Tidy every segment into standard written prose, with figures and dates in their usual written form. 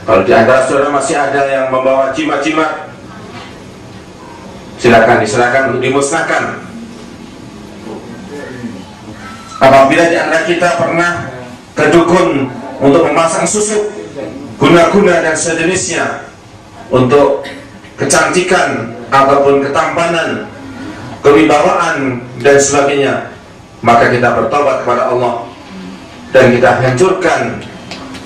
Kalau di antara saudara masih ada yang membawa jimat-jimat, silakan diserahkan untuk dimusnahkan. Apabila di antara kita pernah ke dukun untuk memasang susuk, guna-guna dan sejenisnya untuk kecantikan ataupun ketampanan, kewibawaan dan sebagainya, maka kita bertobat kepada Allah dan kita hancurkan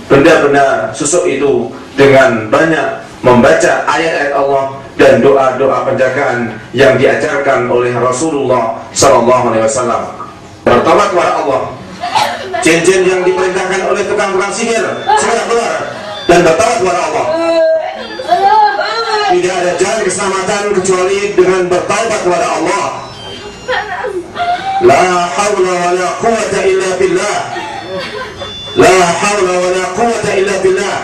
benda-benda susuk itu dengan banyak membaca ayat-ayat Allah dan doa-doa penjagaan yang diajarkan oleh Rasulullah SAW. Bertobat kepada Allah. Jin-jin yang diperintahkan oleh tukang-tukang sihir segera keluar dan bertobat kepada Allah. Tidak ada jalan keselamatan kecuali dengan bertaubat kepada Allah. La haula wa la quwwata illa billah. La haula wa la quwwata illa billah.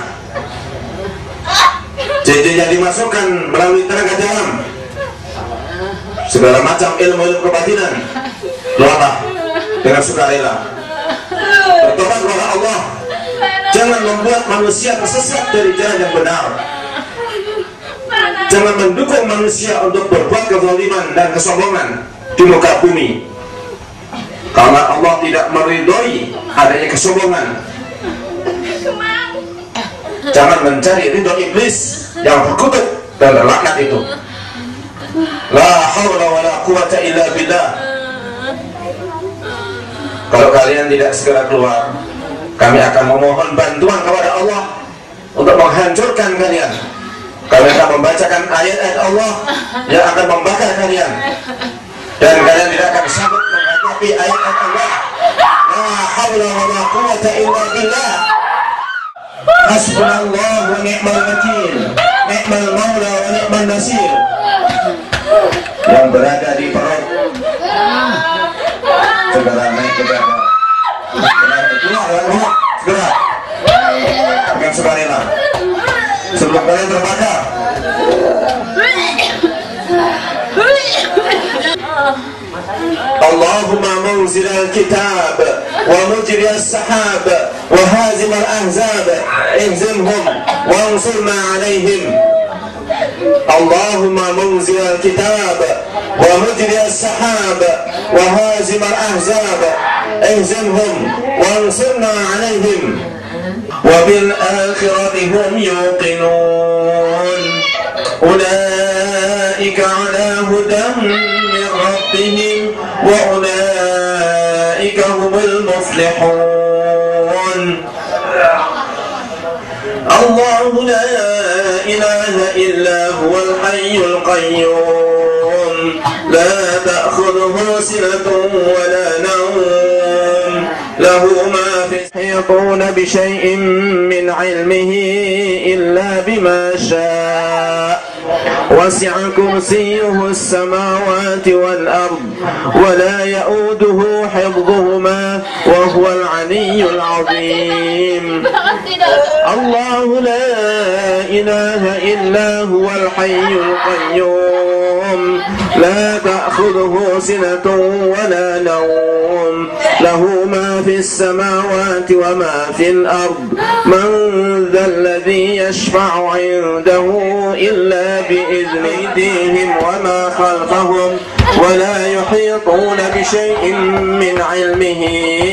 Jin-jin yang dimasukkan melalui tenaga dalam, segala macam ilmu kebatinan, keluarlah dengan sukarela. Bertobat kepada Allah. Jangan membuat manusia tersesat dari jalan yang benar. Jangan mendukung manusia untuk berbuat kezaliman dan kesombongan di muka bumi, karena Allah tidak meridhoi adanya kesombongan. Jangan mencari ridho iblis yang berkutub dan laknat itu. La haula wa la quwwata illa billah. Kalau kalian tidak segera keluar, kami akan memohon bantuan kepada Allah untuk menghancurkan kalian. Kami akan membacakan ayat-ayat Allah yang akan membakar kalian, dan kalian tidak akan sanggup menghadapi ayat-ayat Allah. La haula wa la quwwata illa billah. Hasbunallah wa ni'mal wakil, ni'mal maula wa ni'mal nasir. Yang berada di perut segera naik ke dada. Segera dengan sukarela sebelum kalian terbakar. Allahumma munzil al-kitab wa mujri as-sahab wa hazim al-ahzab ihzimhum wa ansurna alaihim. Allahumma munzil al-kitab wa mujri as-sahab wa hazim al-ahzab ihzimhum wa ansurna alaihim. Wa bil akhirati hum yuqinun. Ulaika ala hudan min rabbihim wa ulaika humul muflihun. Allahu la ilaha illa huwal hayyul qayyum, la ta'khudhuhu sinatun wa la nawm, lahu ma fi yaquna bi shay'in min 'ilmihi illa bima sha'a. وسع كرسيه السماوات والأرض ولا يؤوده حفظهما وهو العلي العظيم. الله لا إله إلا هو الحي القيوم لا تأخذه سنة ولا نوم له ما في السماوات وما في الأرض من ذا الذي يشفع عنده إلا بإذنه وما خلفهم ولا يحيطون بشيء من علمه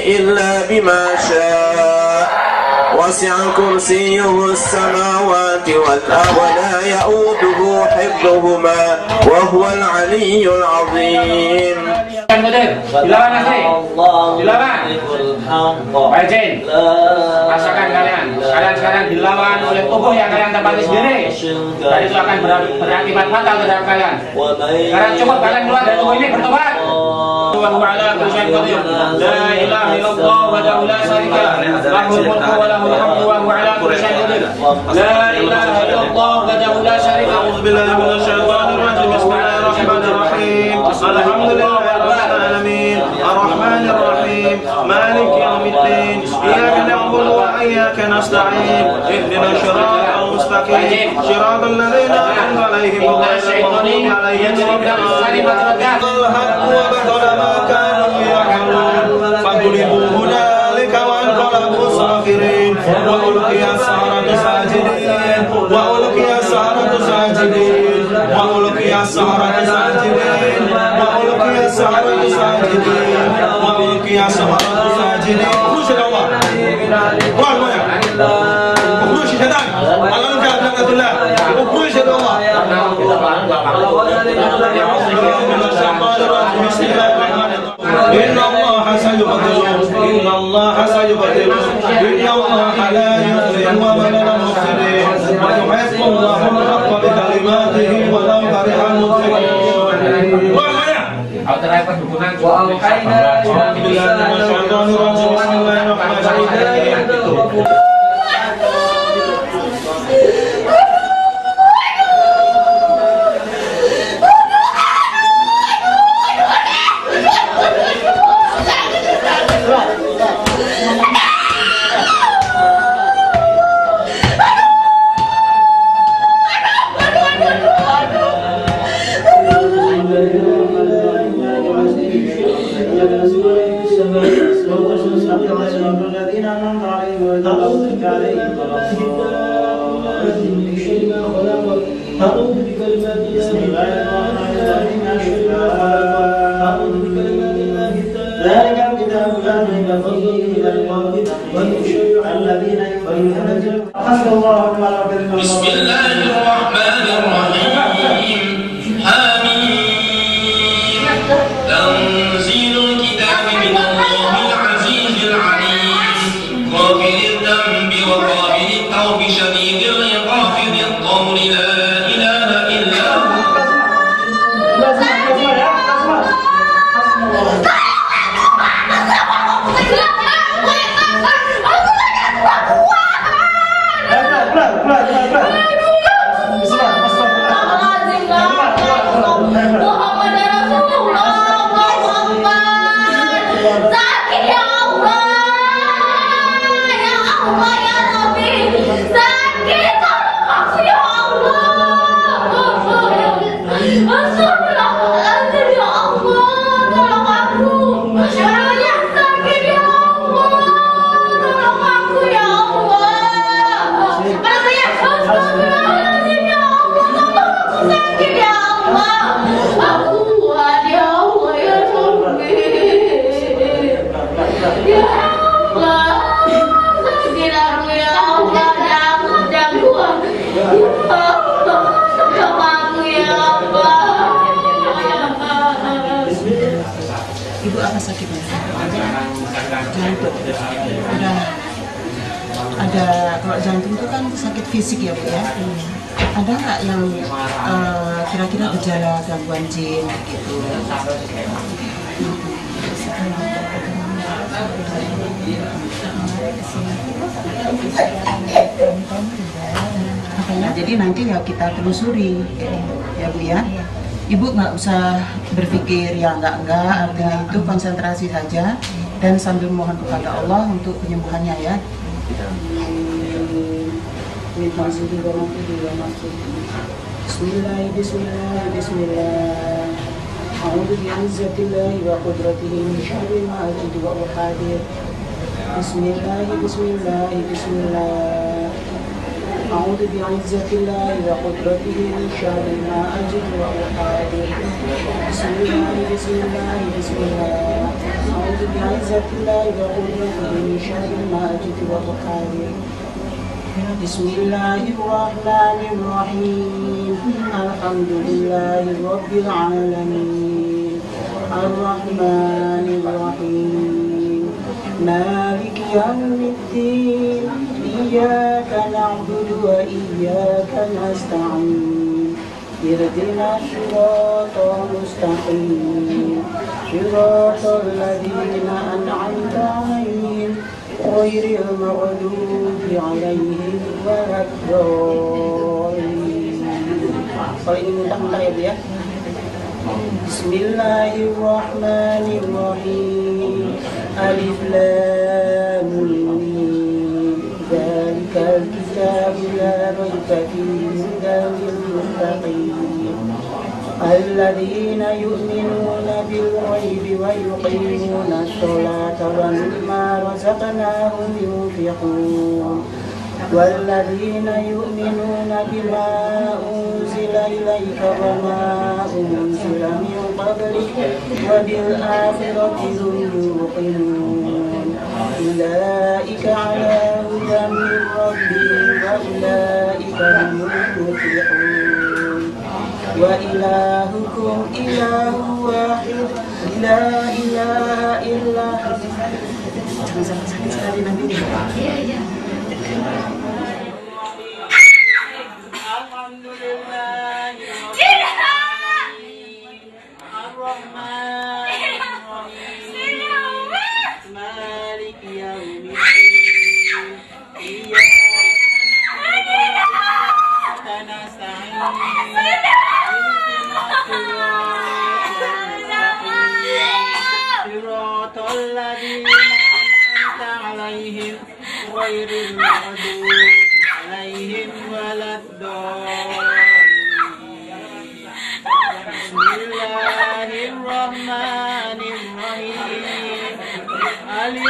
إلا بما شاء وسع كرسيه السماوات والأرض ولا يؤوده حفظهما وهو العلي العظيم. Dilawan asli, dilawan. Baik Jin, rasakan kalian sekarang dilawan oleh tubuh yang kalian tempati sendiri. Dan itu akan berakibat fatal terhadap kalian. Sekarang cukup kalian keluar dari tubuh ini, bertobat. La ilaha illallah wahdahu la syarika lah, lahul mulku wa lahul hamdu wa huwa ala kulli syai'in qadir. La ilaha illallah wahdahu la syarika lah. A'udzu billahi minasy syaithanir rajim. Bismillahirrahmanirrahim. Alhamdulillah الرحمن الرحيم مالك يوم الدين إياك نعبد وإياك نستعين اهدنا الصراط المستقيم صراط الذين أنعمت عليهم غير المغضوب عليهم الحق وبطل ما كانوا يعملون فغلبوا هنالك وانقلبوا صاغرين وألقي السحرة ساجدين السحرة ساجدين وألقي السحرة ساجدين وألقي السحرة ساجدين. خروج الله واحد خروج شيطان على نفع لعنة الله وخروج الله. بسم الله الرحمن الرحيم. إن الله سيبطل إن الله سيبطل إن الله لا يغفر ومن المفسدين ويحق الله الحق بكلماته ولو كره المبطلون. وأوحينا إلى موسى بسم الله الرحمن الرحيم. حميم. تنزيل الكتاب من الله العزيز العليم. غافر الذنب وقابل التوب شديد العقاب ذي الطول لا إله إلا هو. Ibu apa sakitnya? Jantung. Ada kalau jantung itu kan sakit fisik ya Bu ya. Ada nggak yang kira-kira gejala gangguan jin gitu? Makanya jadi nanti ya kita telusuri ya Bu ya. Ibu nggak usah berpikir ya enggak, artinya itu konsentrasi saja dan sambil mohon kepada Allah untuk penyembuhannya ya. Bismillah, bismillah, bismillah. A'udzu bi'izzatillahi wa qudratihi min syarri ma ajidu wa uhadir. Bismillah, bismillah, bismillah. أعوذ بعزة الله وقدرته من شر ما أجد وأحاذر. بسم الله بسم الله بسم الله. أعوذ بعزة الله وقدرته من شر ما أجد وأحاذر. بسم الله الرحمن الرحيم. الحمد لله رب العالمين الرحمن الرحيم مالك يوم الدين. إياك نعبد وإياك نستعين. اهدنا الصراط المستقيم صراط الذين أنعمت عليهم غير المغضوب عليهم ولا الضالين. Kalau ini mudah-mudah ya Bu ya. Bismillahirrahmanirrahim. Alif Lam Mim. Dzalika al-kitabu la raiba fihi hudan lil-muttaqin. Alladzina yu'minuna bil-ghaibi wa yuqimuna as-salata wa mimma razaqnahum yunfiqun. والذين يؤمنون بما أنزل أنزل إليك وما أنزل من قبلك وبالآخرة هم يوقنون أولئك على هدى من ربهم وأولئك هم المفلحون وإلهكم إله واحد لا إله إلا هو. غير المغضوب عليهم ولا الضالين. بسم الله الرحمن الرحيم. ألف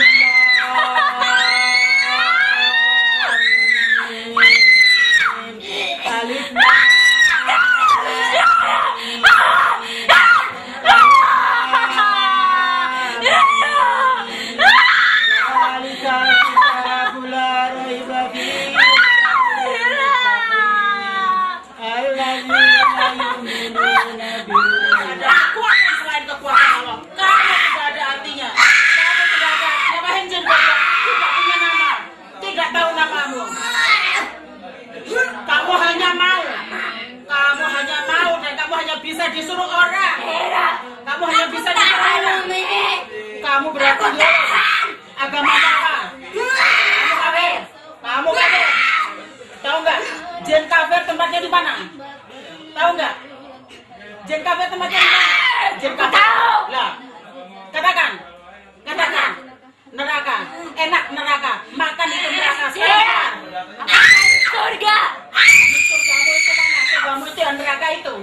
bisa disuruh orang. Kamu hanya bisa disuruh orang. Kamu berarti agama apa? Kamu kafir. Kamu kafir. Tahu nggak? Jin kafir tempatnya di mana? Tahu nggak? Jin kafir tempatnya di mana? Jin kafir. Lah, katakan. Neraka. Enak neraka. Makan itu neraka. Sekarang. Surga. Surgamu itu mana? Surgamu itu yang neraka itu.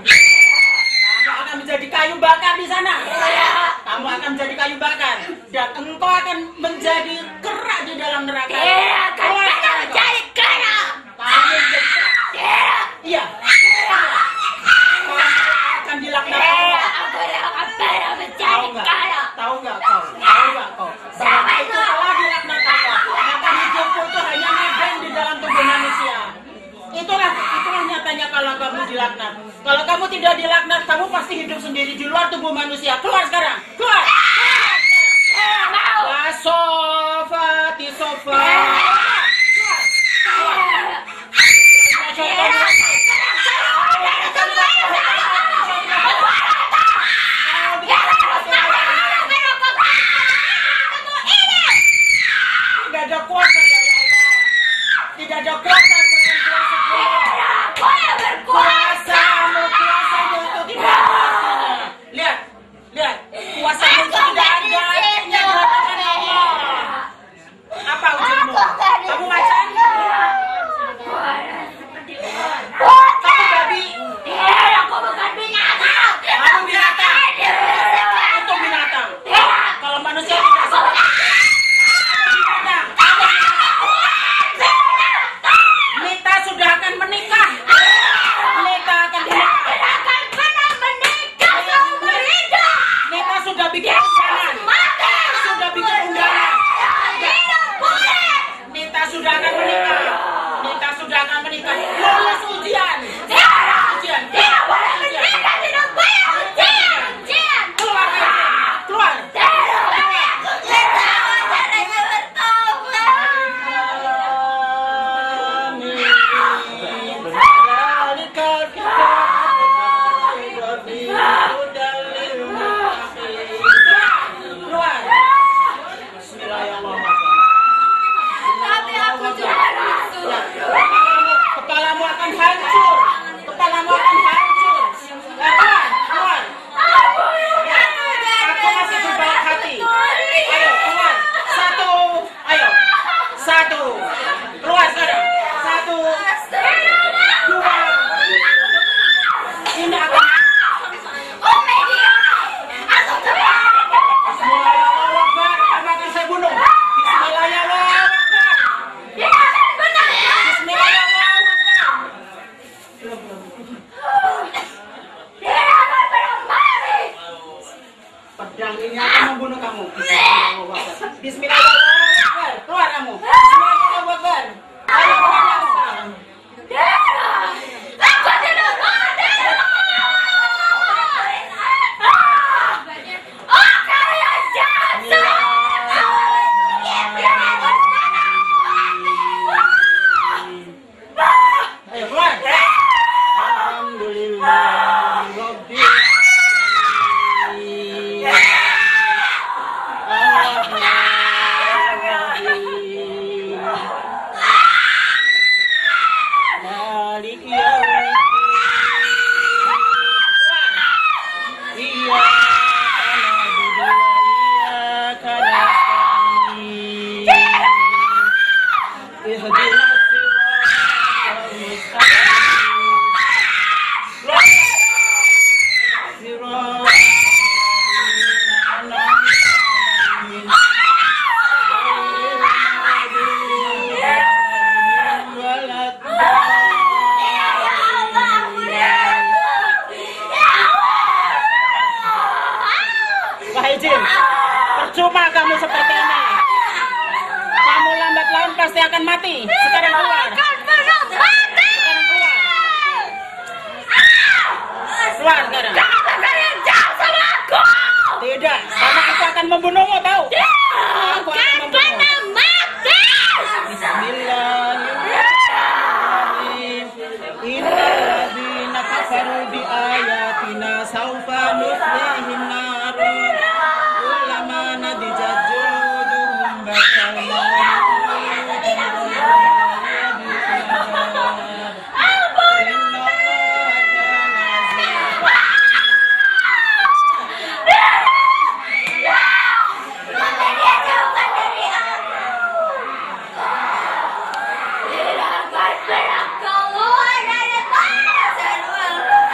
Kamu akan menjadi kayu bakar di sana. Kamu akan menjadi kayu bakar dan engkau akan menjadi kerak di dalam neraka. Kamu akan menjadi kerak. Kamu menjadi kerak. Iya. Kamu akan dilaknat. Aku akan menjadi kerak. Tahu nggak kau? Siapa itu telah dilaknat Allah. Maka hidupku itu hanya medan di dalam tubuh manusia. Itulah nyatanya kalau kamu dilaknat. Kalau kamu tidak dilaknat, kamu pasti hidup sendiri di luar tubuh manusia. Keluar sekarang, keluar. La sofa ti sofa. Tidak ada kuasa dari Allah. Tidak ada kuasa selain kuasa Allah. Kuasamu itu tidak artinya. Lihat. ini akan membunuh kamu. Bismillahirrahmanirrahim. Keluar kamu. Bismillahirrahmanirrahim. Ayo keluar sekarang. Aku tidak mau. Oh, kalian jahat. Ayo keluar. Alhamdulillah Rabbil alamin. Malik yaumiddin. Iyyaka na'budu wa iyyaka nasta'in. Ihdinas siratal Wahai jin, percuma kamu seperti ini. Kamu lambat laun pasti akan mati. Sekarang keluar. Sekarang keluar. Keluar sekarang. Kenapa kalian jahat sama aku? Tidak, karena aku akan membunuhmu, tahu? Aku akan membunuhmu. Mati. Bismillahirrahmanirrahim. Innal ladzina kafaru bi ayatina saufa nuslihim nar. Kullama nadijat juluduhum batalnahum. Keluar dari tanah.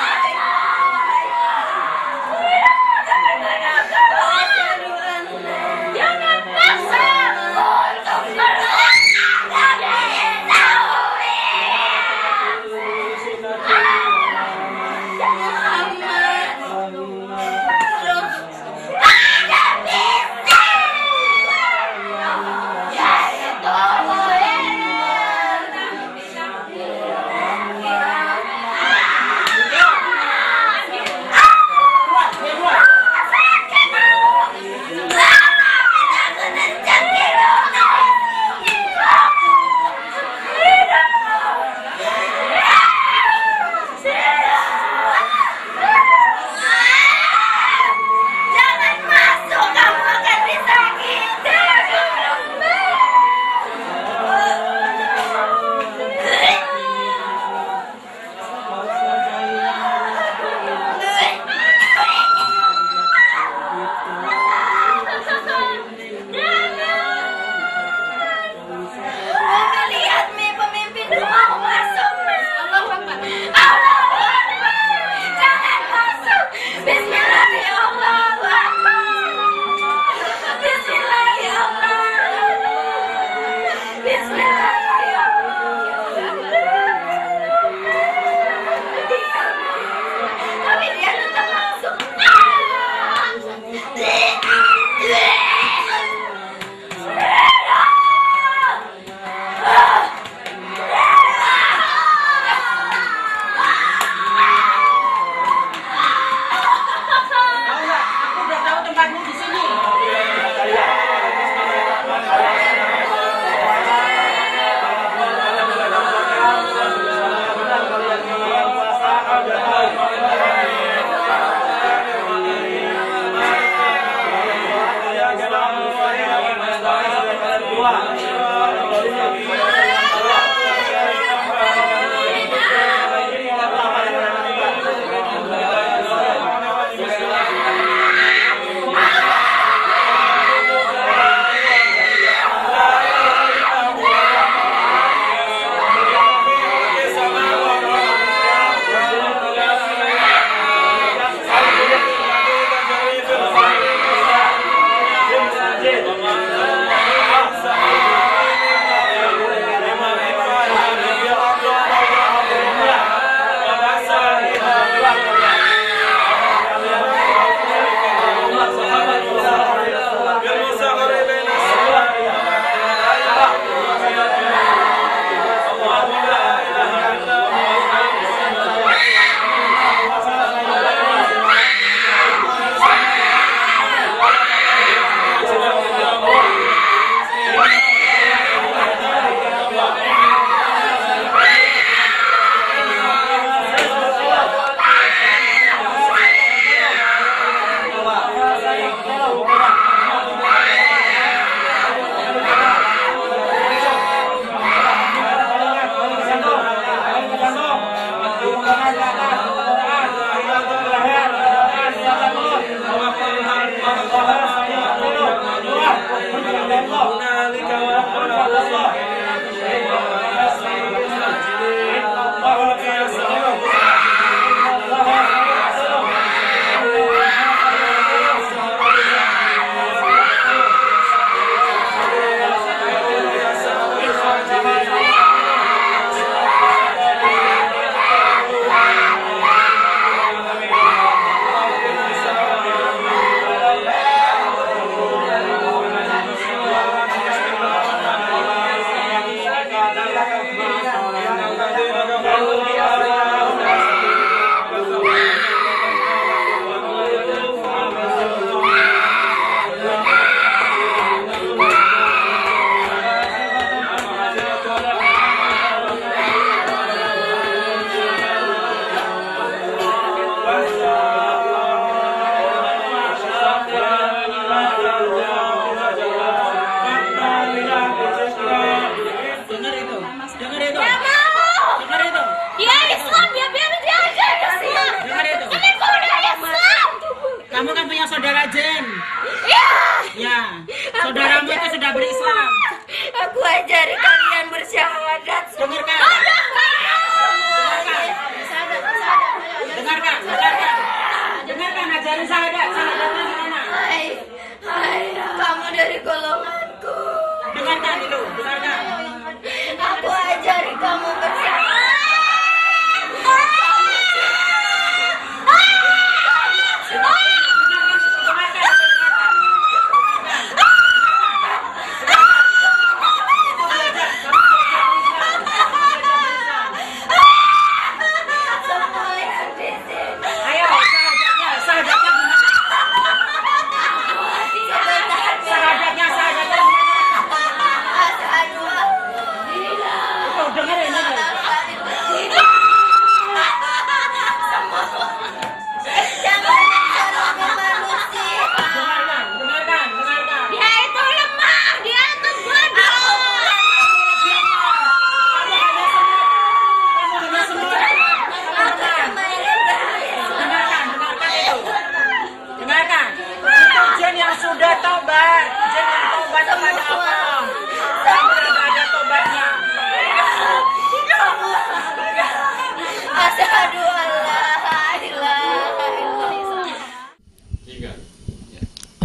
Kamu dari golonganku. Dengarkan itu, dengarkan. Aku ajari kamu bersama.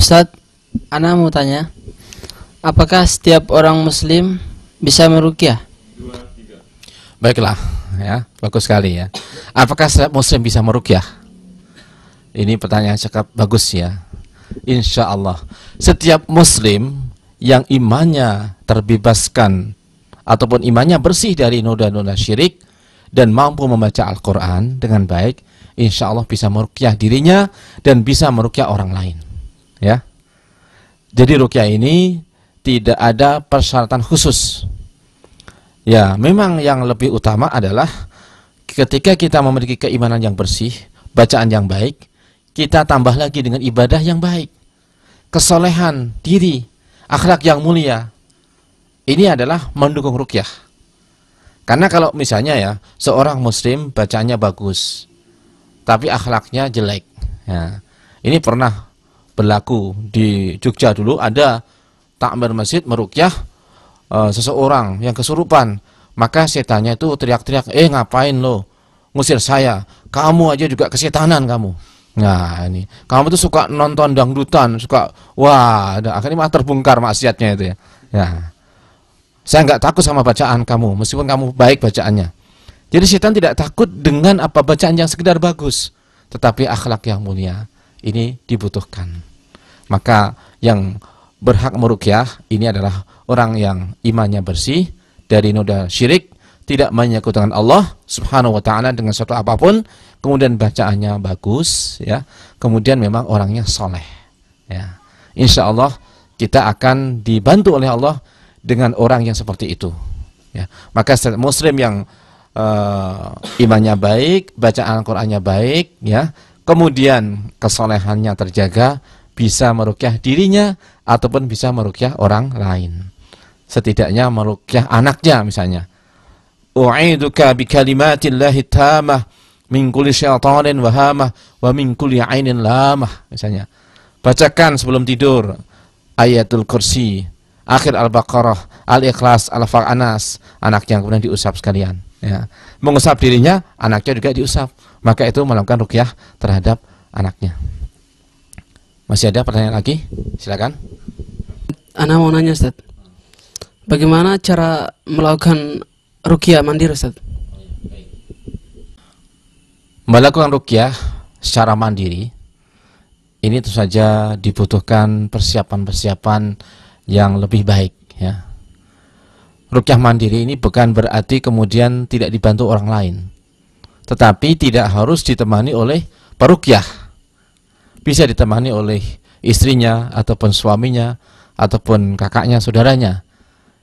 Ustadz, ana mau tanya, apakah setiap orang muslim bisa meruqyah? Baiklah, ya, bagus sekali ya. Apakah setiap muslim bisa meruqyah? Ini pertanyaan cakap bagus ya. Insya Allah, setiap muslim yang imannya terbebaskan ataupun imannya bersih dari noda-noda syirik dan mampu membaca Al-Quran dengan baik, insya Allah bisa meruqyah dirinya dan bisa meruqyah orang lain. Ya, jadi ruqyah ini tidak ada persyaratan khusus. Ya, memang yang lebih utama adalah ketika kita memiliki keimanan yang bersih, bacaan yang baik, kita tambah lagi dengan ibadah yang baik, kesolehan diri, akhlak yang mulia. Ini adalah mendukung ruqyah. Karena kalau misalnya ya, seorang muslim bacaannya bagus, tapi akhlaknya jelek. Ya, ini pernah berlaku di Jogja dulu, ada takmir masjid meruqyah seseorang yang kesurupan, maka setannya itu teriak-teriak, ngapain lo ngusir saya, kamu aja juga kesetanan kamu. Nah ini, kamu tuh suka nonton dangdutan, suka, wah, akhirnya malah terbongkar maksiatnya itu ya. Ya, saya nggak takut sama bacaan kamu, meskipun kamu baik bacaannya. Jadi setan tidak takut dengan apa bacaan yang sekedar bagus, tetapi akhlak yang mulia ini dibutuhkan. Maka yang berhak meruqyah ini adalah orang yang imannya bersih dari noda syirik, tidak menyekutukan Allah Subhanahu wa taala dengan suatu apapun, kemudian bacaannya bagus ya, kemudian memang orangnya soleh ya. Insya Allah kita akan dibantu oleh Allah dengan orang yang seperti itu ya. Maka muslim yang imannya baik, bacaan Al-Qur'annya baik ya, kemudian kesolehannya terjaga, bisa meruqyah dirinya ataupun bisa meruqyah orang lain. Setidaknya meruqyah anaknya misalnya. U'iduka bi kalimatillahi tamah min kulli syaitanin wahamah wa min kulli ainin lamah misalnya. Bacakan sebelum tidur ayatul kursi, akhir Al-Baqarah, Al-Ikhlas, Al-Falaq, anaknya kemudian diusap sekalian ya. Mengusap dirinya, anaknya juga diusap. Maka itu melakukan ruqyah terhadap anaknya. Masih ada pertanyaan lagi? Silakan. Ana mau nanya Ustaz, bagaimana cara melakukan ruqyah mandiri Ustaz? Melakukan ruqyah secara mandiri ini tentu saja dibutuhkan persiapan-persiapan yang lebih baik ya. Ruqyah mandiri ini bukan berarti kemudian tidak dibantu orang lain, tetapi tidak harus ditemani oleh peruqyah. Bisa ditemani oleh istrinya ataupun suaminya ataupun kakaknya, saudaranya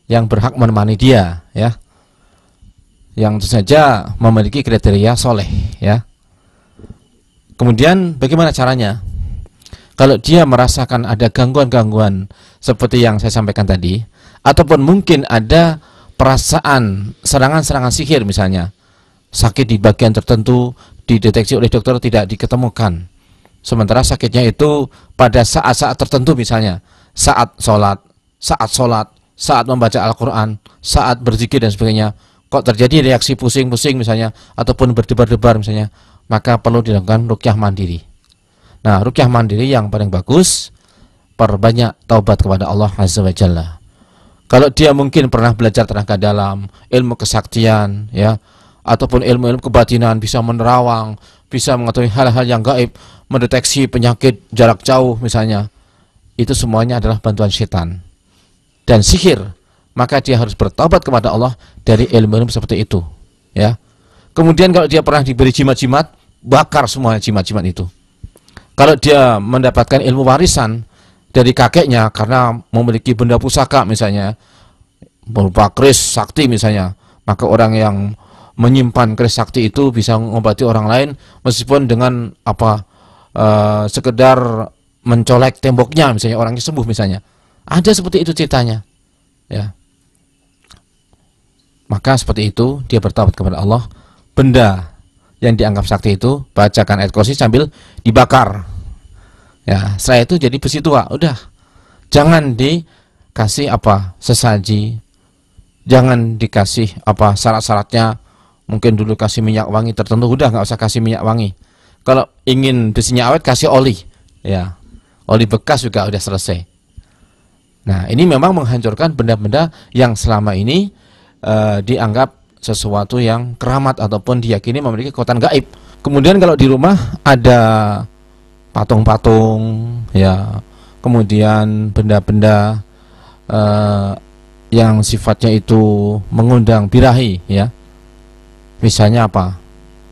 yang berhak menemani dia ya, yang tentu saja memiliki kriteria soleh ya. Kemudian bagaimana caranya? Kalau dia merasakan ada gangguan-gangguan seperti yang saya sampaikan tadi, ataupun mungkin ada perasaan serangan-serangan sihir misalnya, sakit di bagian tertentu dideteksi oleh dokter tidak diketemukan, sementara sakitnya itu pada saat-saat tertentu misalnya saat sholat, saat membaca Al-Quran, saat berzikir dan sebagainya, kok terjadi reaksi pusing-pusing misalnya ataupun berdebar-debar misalnya, maka perlu dilakukan ruqyah mandiri. Nah, ruqyah mandiri yang paling bagus, perbanyak taubat kepada Allah Azza wa Jalla. Kalau dia mungkin pernah belajar tenaga dalam, ilmu kesaktian, ya, ataupun ilmu-ilmu kebatinan, bisa menerawang, bisa mengetahui hal-hal yang gaib, mendeteksi penyakit jarak jauh misalnya, itu semuanya adalah bantuan setan dan sihir, maka dia harus bertobat kepada Allah dari ilmu-ilmu seperti itu, ya. Kemudian kalau dia pernah diberi jimat-jimat, bakar semua jimat-jimat itu. Kalau dia mendapatkan ilmu warisan dari kakeknya karena memiliki benda pusaka misalnya, berupa keris sakti misalnya, maka orang yang menyimpan keris sakti itu bisa mengobati orang lain meskipun dengan sekedar mencolek temboknya misalnya, orangnya sembuh misalnya. Ada seperti itu ceritanya, ya. Maka seperti itu dia bertaubat kepada Allah. Benda yang dianggap sakti itu, bacakan ayat kursi sambil dibakar. Ya, setelah itu jadi besi tua, udah. Jangan dikasih sesaji, jangan dikasih syarat-syaratnya. Mungkin dulu kasih minyak wangi tertentu, udah nggak usah kasih minyak wangi. Kalau ingin besinya awet, kasih oli, ya, oli bekas juga udah selesai. Nah, ini memang menghancurkan benda-benda yang selama ini dianggap sesuatu yang keramat ataupun diyakini memiliki kekuatan gaib. Kemudian kalau di rumah ada patung-patung, ya, kemudian benda-benda yang sifatnya itu mengundang birahi, ya. Misalnya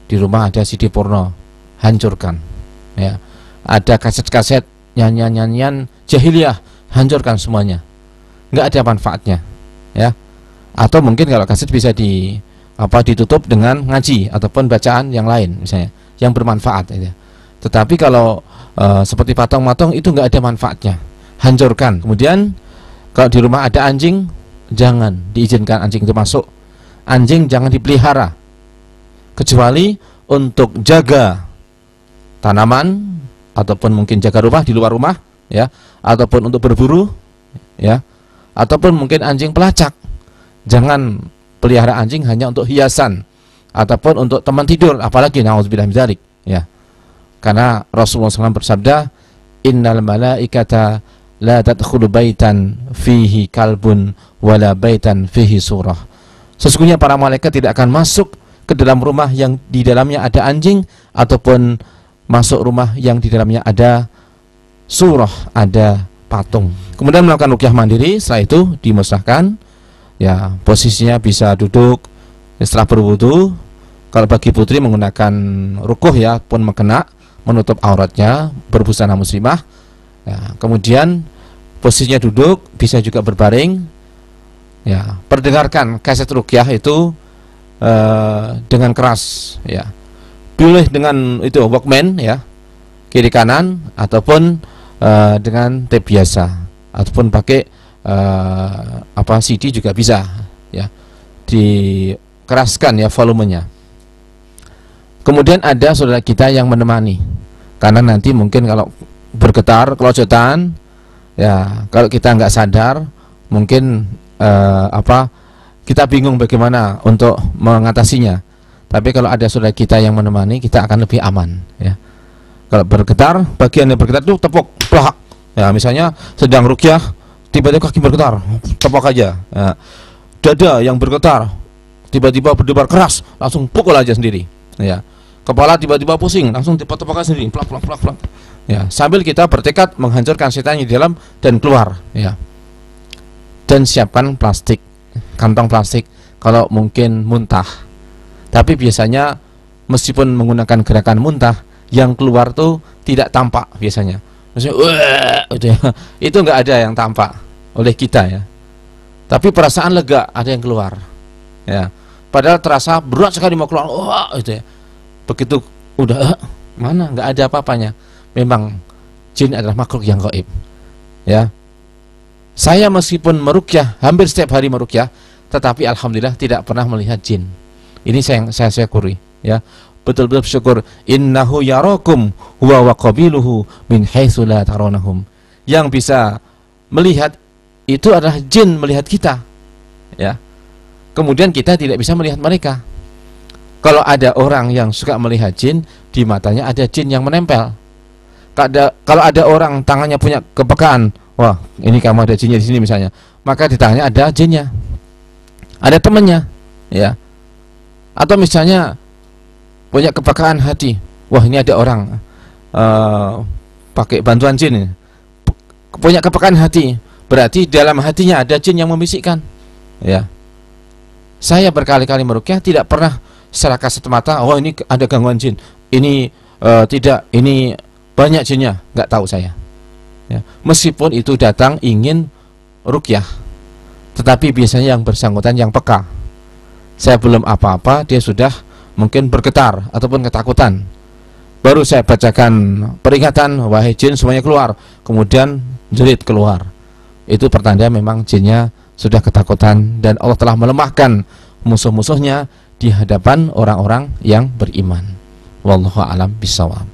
di rumah ada CD porno, hancurkan, ya. Ada kaset-kaset nyanyian-nyanyian jahiliyah, hancurkan semuanya. Nggak ada manfaatnya, ya. Atau mungkin kalau kaset bisa ditutup dengan ngaji ataupun bacaan yang lain misalnya, yang bermanfaat, ya. Tetapi kalau seperti patung-patung itu nggak ada manfaatnya, hancurkan. Kemudian kalau di rumah ada anjing, jangan diizinkan anjing itu masuk. Anjing jangan dipelihara kecuali untuk jaga tanaman ataupun mungkin jaga rumah di luar rumah, ya, ataupun untuk berburu, ya, ataupun mungkin anjing pelacak. Jangan pelihara anjing hanya untuk hiasan ataupun untuk teman tidur, apalagi na'udzubillah min dzalik, ya. Karena Rasulullah SAW bersabda, innal malaikata la tadkhulu baitan fihi kalbun wala baitan fihi surah. Sesungguhnya para malaikat tidak akan masuk ke dalam rumah yang di dalamnya ada anjing ataupun masuk rumah yang di dalamnya ada surah, ada patung. Kemudian melakukan ruqyah mandiri, setelah itu dimusnahkan, ya, posisinya bisa duduk setelah berwudu. Kalau bagi putri menggunakan rukuh, ya, pun mengkena, menutup auratnya, berbusana muslimah, ya. Kemudian posisinya duduk, bisa juga berbaring, ya. Perdengarkan kaset ruqyah itu dengan keras, ya. Pilih dengan itu Walkman, ya, kiri kanan, ataupun dengan tape biasa, ataupun pakai CD juga bisa, ya. Dikeraskan, ya, volumenya. Kemudian ada saudara kita yang menemani, karena nanti mungkin kalau bergetar, kelojotan, ya, kalau kita nggak sadar, mungkin kita bingung bagaimana untuk mengatasinya. Tapi kalau ada saudara kita yang menemani, kita akan lebih aman, ya. Kalau bergetar, bagian yang bergetar itu tepuk, plak, ya. Misalnya sedang ruqyah, tiba-tiba kaki bergetar, tepuk aja, ya. Dada yang bergetar, tiba-tiba berdebar keras, langsung pukul aja sendiri, ya. Kepala tiba-tiba pusing, langsung tepuk aja sendiri, plak, plak, plak, plak, ya. Sambil kita bertekad menghancurkan setan di dalam dan keluar, ya. Dan siapkan plastik, kantong plastik kalau mungkin muntah. Tapi biasanya meskipun menggunakan gerakan muntah, yang keluar tuh tidak tampak biasanya. Maksudnya, itu nggak ada yang tampak oleh kita, ya. Tapi perasaan lega, ada yang keluar, ya. Padahal terasa berat sekali mau keluar, ya. Begitu udah mana nggak ada apa-apanya. Memang jin adalah makhluk yang gaib, ya. Saya meskipun meruqyah, hampir setiap hari meruqyah, tetapi alhamdulillah tidak pernah melihat jin. Ini saya syukuri, ya. Betul-betul syukur. Innahu yarakum huwa wa qabiluhu min haitsu la tarawnahum. Yang bisa melihat itu adalah jin melihat kita, ya. Kemudian kita tidak bisa melihat mereka. Kalau ada orang yang suka melihat jin, di matanya ada jin yang menempel. Kalau ada orang tangannya punya kepekaan, wah ini kamu ada jinnya di sini misalnya, maka di tangannya ada jinnya, ada temannya, ya. Atau misalnya punya kepekaan hati, wah ini ada orang pakai bantuan jin, punya kepekaan hati, berarti dalam hatinya ada jin yang membisikkan, ya. Saya berkali-kali meruqyah tidak pernah secara kasat mata, oh ini ada gangguan jin, ini tidak, ini banyak jinnya, nggak tahu saya, ya. Meskipun itu datang ingin ruqyah, tetapi biasanya yang bersangkutan yang peka. Saya belum apa-apa, dia sudah mungkin bergetar ataupun ketakutan. Baru saya bacakan peringatan, wahai jin semuanya keluar, kemudian jerit keluar. Itu pertanda memang jinnya sudah ketakutan dan Allah telah melemahkan musuh-musuhnya di hadapan orang-orang yang beriman. Wallahu a'lam bishawab.